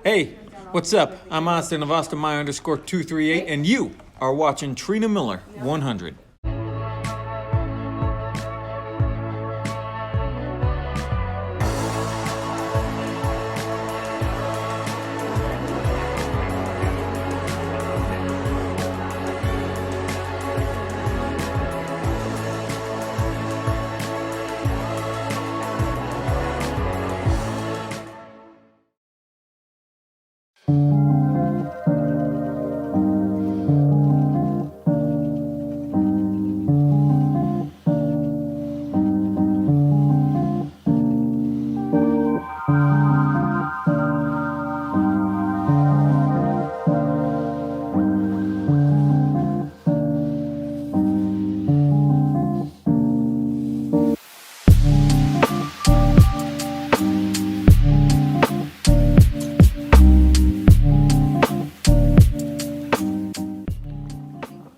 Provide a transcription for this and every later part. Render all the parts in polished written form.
Hey, what's up? I'm Austin of Austin My _ 238, and you are watching Trina Miller 100.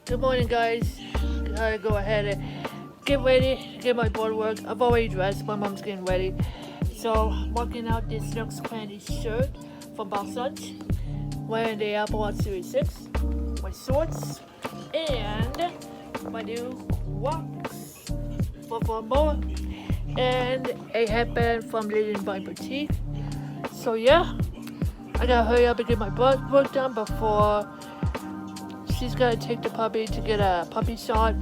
Good morning, guys. Gotta go ahead and get ready, get my board work. I've already dressed, my mom's getting ready. So, I'm working out this Nooks Candy shirt from Balsons, wearing the Apple Watch Series 6, my shorts, and my new walks for Fumble, and a headband from Lily & Vine Boutique. So, yeah, I gotta hurry up and get my board work done before she's gonna take the puppy to get a puppy shot.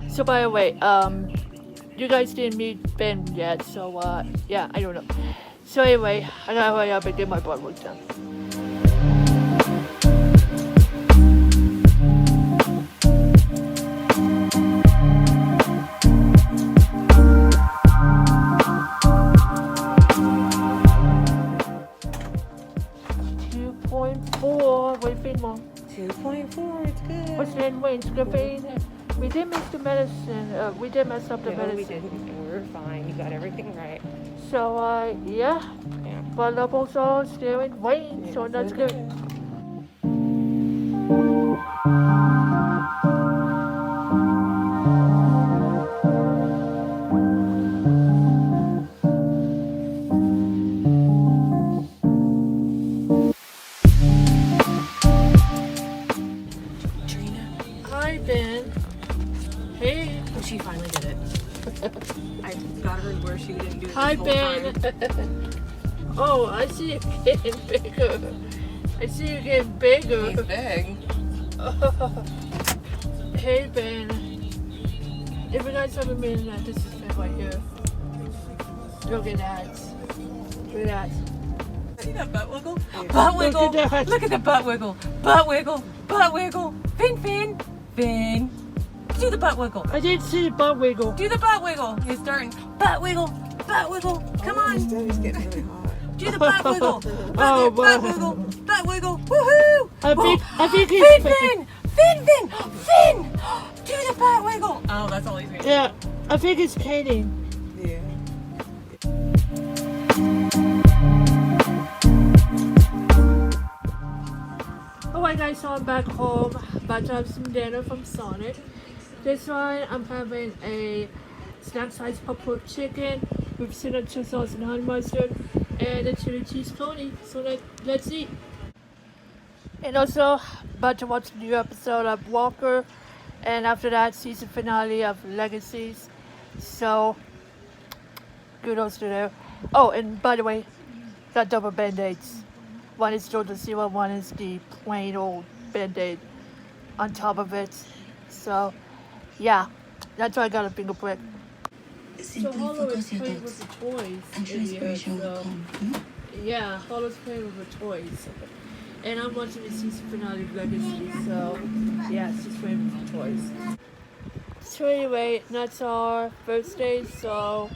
So by the way, you guys didn't meet Ben yet, so yeah, I don't know. So anyway, I gotta hurry up and get my blood work done. Wait, Mom. 2.4, it's good. What's the range? Caffeine? We did miss the medicine. We did mess up the medicine. We're fine. You got everything right. So, yeah. Blood levels are still in range, so that's good. Hey. Oh, she finally did it. I got her where she didn't do it. Hi, Ben. Oh, I see you getting bigger. I see you getting bigger. He's big. Hey, Ben. If you guys haven't been that, this is Ben right here. Look at that. Look at that. See that butt wiggle? Butt wiggle. Look at the butt wiggle. Butt wiggle. Butt wiggle. Fin, fin, fin. Do the butt wiggle. I didn't see the butt wiggle. Do the butt wiggle. He's starting. Butt wiggle. Butt wiggle. Come on. He's getting really hot. Do the butt wiggle. Oh, butt wiggle. Butt wiggle. Woohoo. I think he's fin, fin. Fin, fin. Fin. Do the butt wiggle. Oh, that's all he's doing. Yeah, I think it's painting. Yeah. Alright guys, so I'm back home, about to have some dinner from Sonic. This one, I'm having a snack size pulled chicken with signature sauce and honey mustard and a chili cheese pony. So let's eat. And also, about to watch a new episode of Walker, and after that, season finale of Legacies. So, kudos to them. Oh, and by the way, got double band-aids. One is Georgia Zero, one is the plain old Band-Aid on top of it. So, yeah, that's why I got a finger prick. So Hollow is playing with the toys in here, so yeah, Hollow's playing with the toys. And I'm watching the season finale of Legacy, so yeah, she's playing with the toys. So anyway, that's our first day, so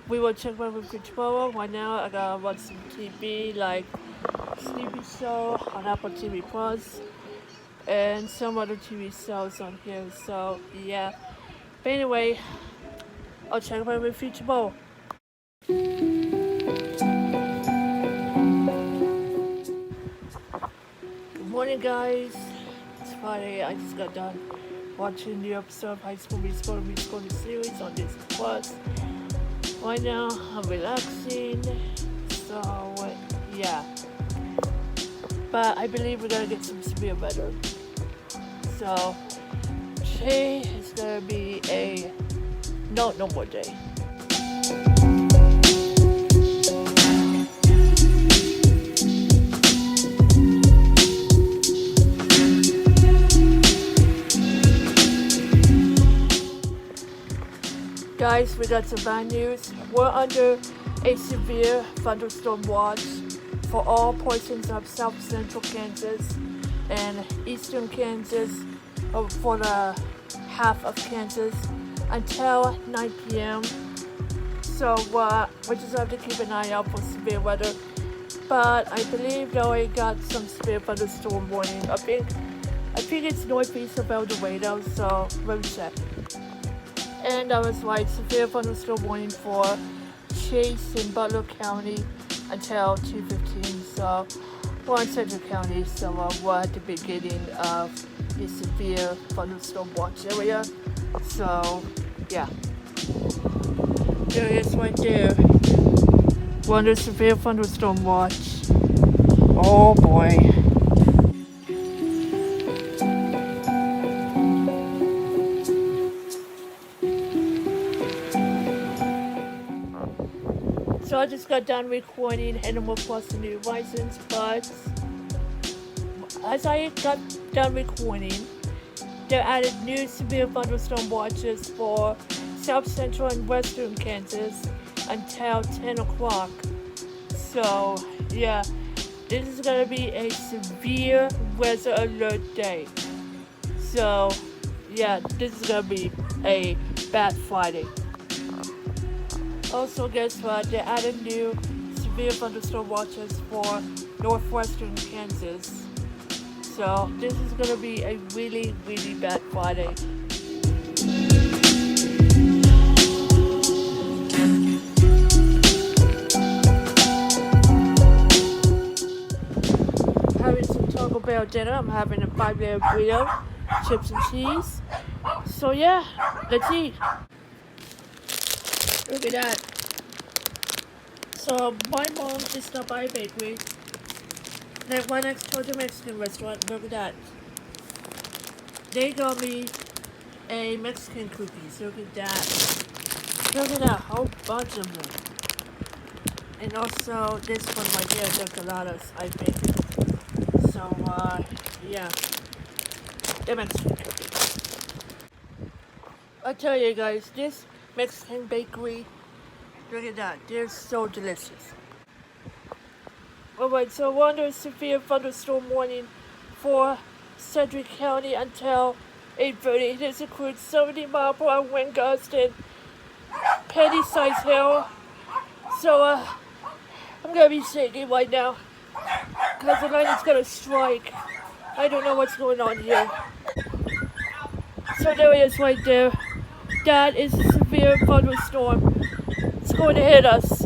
we will check my with tomorrow. Right now, I gotta watch some TV, like Sleepy Show on Apple TV Plus, and some other TV shows on here. So yeah. But anyway, I'll check my review tomorrow. Good morning, guys. It's Friday. I just got done watching the episode of High School Musical series on Disney Plus. Right now, I'm relaxing. So yeah. but I believe we're gonna get some severe weather. So today is gonna be a not normal day. Guys, we got some bad news. We're under a severe thunderstorm watch for all portions of south central Kansas and eastern Kansas, for the half of Kansas until 9 p.m. So we just have to keep an eye out for severe weather. But I believe they already got some severe thunderstorm warning. I think it's northeast of El Dorado, so let me check. And I was right, severe thunderstorm warning for Chase in Butler County until 2:15. So we're in Central County, so we're at the beginning of the severe thunderstorm watch area. So yeah, there it is right there. We're under severe thunderstorm watch. Oh boy. So I just got done recording Animal Plus the new license, but as I got done recording, they added new severe thunderstorm watches for south central and western Kansas until 10 o'clock. So yeah, this is gonna be a severe weather alert day. So yeah, this is gonna be a bad Friday. Also, guess what? They added new severe thunderstorm watches for northwestern Kansas. So this is gonna be a really, really bad Friday. Having some Taco Bell dinner. I'm having a 5-layer burrito, chips and cheese. So yeah, let's eat. Look at that. So my mom just stopped by a bakery. Like right next to the Mexican restaurant. Look at that. They got me a Mexican cookies. Look at that. Look at that whole bunch of them. And also this one right here, the coladas, I think. So yeah. They're Mexican cookies. I tell you guys, this Mexican bakery, look at that, they're so delicious. Alright, so we're under a severe thunderstorm warning for Sedgwick County until 8:30. This includes 70-mile-per-hour wind gust and penny-sized hail. So I'm gonna be shaking right now because the lightning's gonna strike. I don't know what's going on here. So there it is right there. That is a severe thunderstorm. It's going to hit us.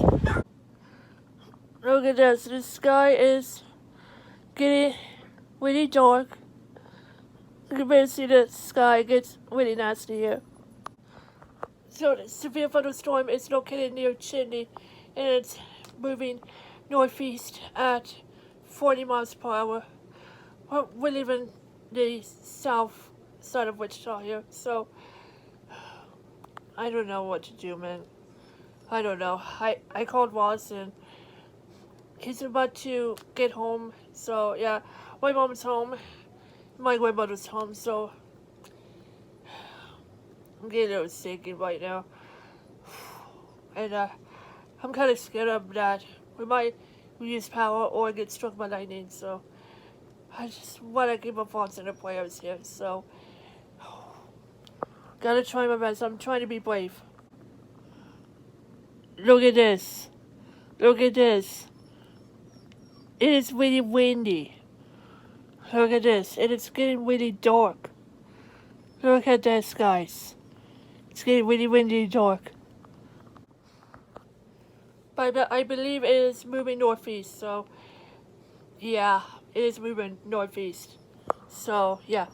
Look at this. The sky is getting really dark. You can barely see the sky. It gets really nasty here. So the severe thunderstorm is located near Chimney, and it's moving northeast at 40 miles per hour. We live in the south side of Wichita here, so I don't know what to do, man. I don't know. I called Ross and he's about to get home. So yeah, my mom's home, my grandmother's home. So I'm getting a little sick right now, and I'm kind of scared of that. We might lose power or get struck by lightning. So I just want to keep my thoughts and the prayers here. So gotta try my best. I'm trying to be brave. Look at this. Look at this. It is really windy. Look at this. And it's getting really dark. Look at this, guys. It's getting really windy and dark. But I believe it is moving northeast. So, yeah. It is moving northeast. So, yeah.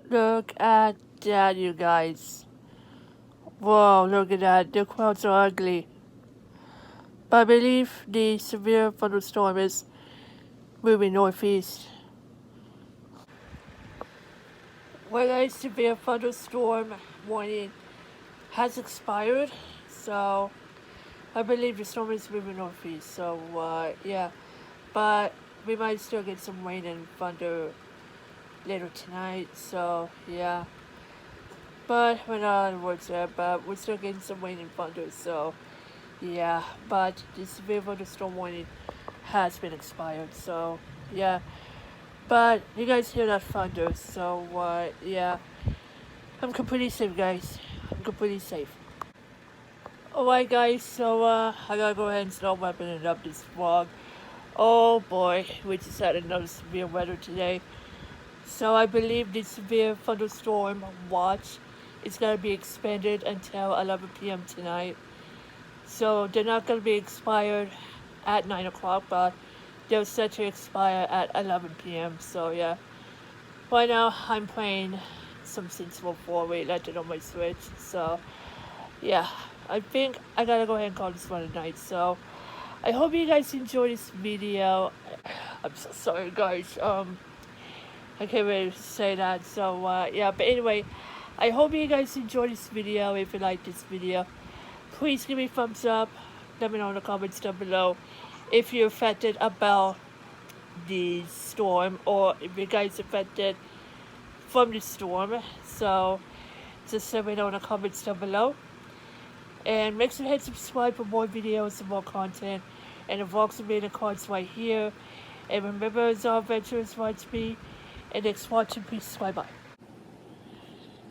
Look at that, you guys. Whoa, look at that. The clouds are ugly. But I believe the severe thunderstorm is moving northeast. Well, a severe thunderstorm warning has expired, so I believe the storm is moving northeast. So yeah, but we might still get some rain and thunder later tonight. So yeah, but we're not on the words there. But we're still getting some rain and thunder. So yeah, but the severe thunderstorm warning has been expired. So yeah, but you guys hear that thunder. So yeah, I'm completely safe, guys. I'm completely safe. Alright, guys. So I gotta go ahead and start wrapping it up this vlog. Oh boy, we just had another severe weather today. So I believe the severe thunderstorm watch is gonna be expanded until 11 p.m. tonight. So they're not gonna be expired at 9 o'clock, but they're set to expire at 11 p.m. So yeah, right now I'm playing some Sims 4 related on my Switch. So yeah, I think I gotta go ahead and call this one a night. So I hope you guys enjoyed this video. I'm so sorry, guys. I can't really say that. So yeah, but anyway, I hope you guys enjoyed this video. If you like this video, please give me a thumbs up. Let me know in the comments down below if you're affected about the storm, or if you guys affected from the storm. So just let me know in the comments down below. And make sure to hit subscribe for more videos and more content. And the vlogs will be in the cards right here. And remember, it's our adventures right to be. And next watching, please bye-bye.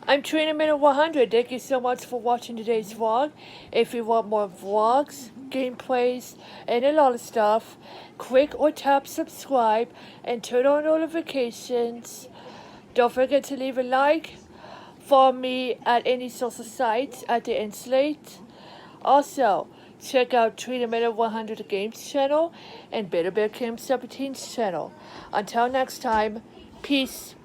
I'm Trina Minute 100. Thank you so much for watching today's vlog. If you want more vlogs, gameplays, and a lot of stuff, click or tap subscribe and turn on notifications. Don't forget to leave a like. Follow me at any social sites at the Insulate. Also, check out Trina Minute 100 Games channel and Better Bear Kim 17's channel. Until next time, peace.